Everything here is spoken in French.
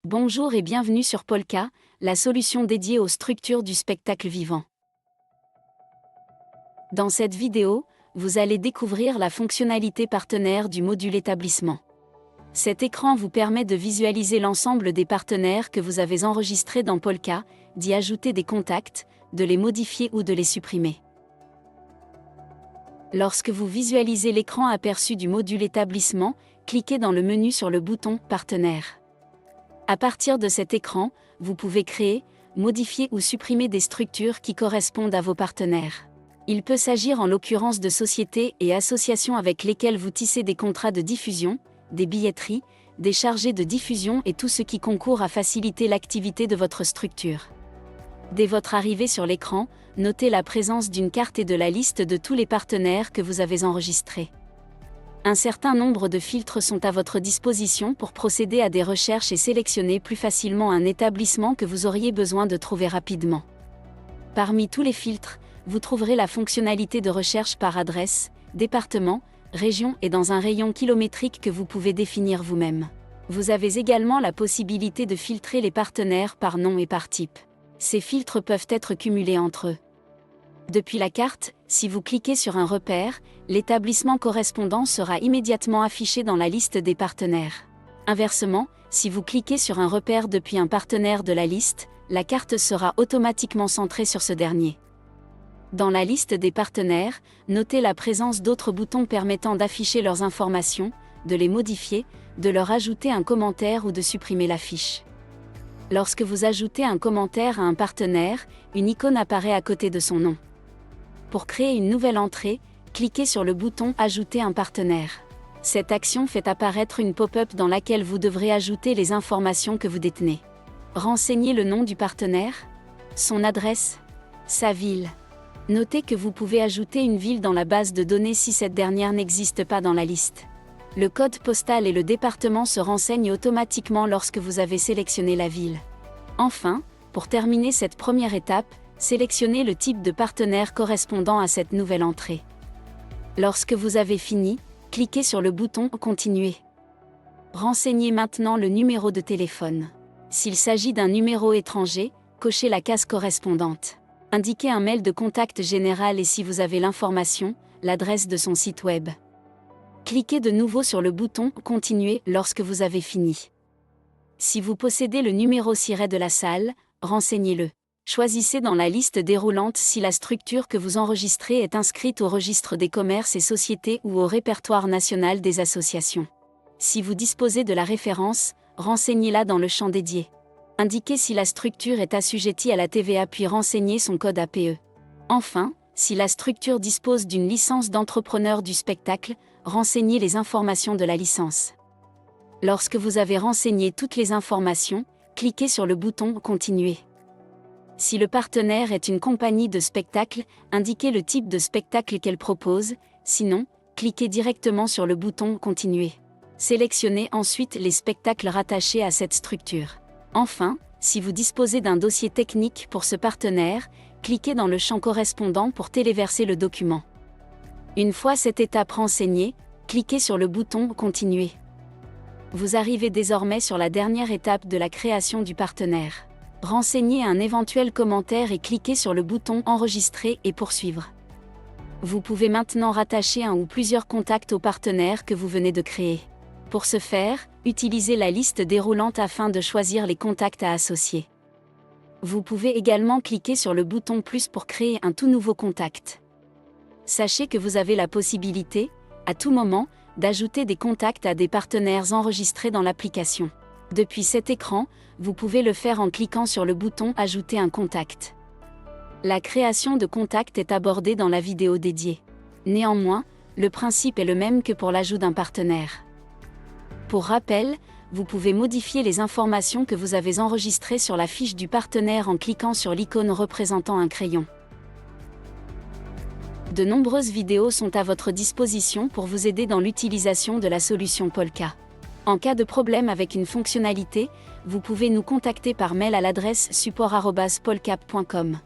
Bonjour et bienvenue sur Polka, la solution dédiée aux structures du spectacle vivant. Dans cette vidéo, vous allez découvrir la fonctionnalité partenaire du module établissement. Cet écran vous permet de visualiser l'ensemble des partenaires que vous avez enregistrés dans Polka, d'y ajouter des contacts, de les modifier ou de les supprimer. Lorsque vous visualisez l'écran aperçu du module établissement, cliquez dans le menu sur le bouton « Partenaires ». À partir de cet écran, vous pouvez créer, modifier ou supprimer des structures qui correspondent à vos partenaires. Il peut s'agir en l'occurrence de sociétés et associations avec lesquelles vous tissez des contrats de diffusion, des billetteries, des chargés de diffusion et tout ce qui concourt à faciliter l'activité de votre structure. Dès votre arrivée sur l'écran, notez la présence d'une carte et de la liste de tous les partenaires que vous avez enregistrés. Un certain nombre de filtres sont à votre disposition pour procéder à des recherches et sélectionner plus facilement un établissement que vous auriez besoin de trouver rapidement. Parmi tous les filtres, vous trouverez la fonctionnalité de recherche par adresse, département, région et dans un rayon kilométrique que vous pouvez définir vous-même. Vous avez également la possibilité de filtrer les partenaires par nom et par type. Ces filtres peuvent être cumulés entre eux. Depuis la carte, si vous cliquez sur un repère, l'établissement correspondant sera immédiatement affiché dans la liste des partenaires. Inversement, si vous cliquez sur un repère depuis un partenaire de la liste, la carte sera automatiquement centrée sur ce dernier. Dans la liste des partenaires, notez la présence d'autres boutons permettant d'afficher leurs informations, de les modifier, de leur ajouter un commentaire ou de supprimer la fiche. Lorsque vous ajoutez un commentaire à un partenaire, une icône apparaît à côté de son nom. Pour créer une nouvelle entrée, cliquez sur le bouton « Ajouter un partenaire ». Cette action fait apparaître une pop-up dans laquelle vous devrez ajouter les informations que vous détenez. Renseignez le nom du partenaire, son adresse, sa ville. Notez que vous pouvez ajouter une ville dans la base de données si cette dernière n'existe pas dans la liste. Le code postal et le département se renseignent automatiquement lorsque vous avez sélectionné la ville. Enfin, pour terminer cette première étape, sélectionnez le type de partenaire correspondant à cette nouvelle entrée. Lorsque vous avez fini, cliquez sur le bouton « Continuer ». Renseignez maintenant le numéro de téléphone. S'il s'agit d'un numéro étranger, cochez la case correspondante. Indiquez un mail de contact général et si vous avez l'information, l'adresse de son site web. Cliquez de nouveau sur le bouton « Continuer » lorsque vous avez fini. Si vous possédez le numéro siret de la salle, renseignez-le. Choisissez dans la liste déroulante si la structure que vous enregistrez est inscrite au registre des commerces et sociétés ou au répertoire national des associations. Si vous disposez de la référence, renseignez-la dans le champ dédié. Indiquez si la structure est assujettie à la TVA puis renseignez son code APE. Enfin, si la structure dispose d'une licence d'entrepreneur du spectacle, renseignez les informations de la licence. Lorsque vous avez renseigné toutes les informations, cliquez sur le bouton « Continuer ». Si le partenaire est une compagnie de spectacle, indiquez le type de spectacle qu'elle propose, sinon, cliquez directement sur le bouton « Continuer ». Sélectionnez ensuite les spectacles rattachés à cette structure. Enfin, si vous disposez d'un dossier technique pour ce partenaire, cliquez dans le champ correspondant pour téléverser le document. Une fois cette étape renseignée, cliquez sur le bouton « Continuer ». Vous arrivez désormais sur la dernière étape de la création du partenaire. Renseignez un éventuel commentaire et cliquez sur le bouton « Enregistrer » et « Poursuivre ». Vous pouvez maintenant rattacher un ou plusieurs contacts au partenaire que vous venez de créer. Pour ce faire, utilisez la liste déroulante afin de choisir les contacts à associer. Vous pouvez également cliquer sur le bouton « Plus » pour créer un tout nouveau contact. Sachez que vous avez la possibilité, à tout moment, d'ajouter des contacts à des partenaires enregistrés dans l'application. Depuis cet écran, vous pouvez le faire en cliquant sur le bouton « Ajouter un contact ». La création de contacts est abordée dans la vidéo dédiée. Néanmoins, le principe est le même que pour l'ajout d'un partenaire. Pour rappel, vous pouvez modifier les informations que vous avez enregistrées sur la fiche du partenaire en cliquant sur l'icône représentant un crayon. De nombreuses vidéos sont à votre disposition pour vous aider dans l'utilisation de la solution Polka. En cas de problème avec une fonctionnalité, vous pouvez nous contacter par mail à l'adresse support@polka.com.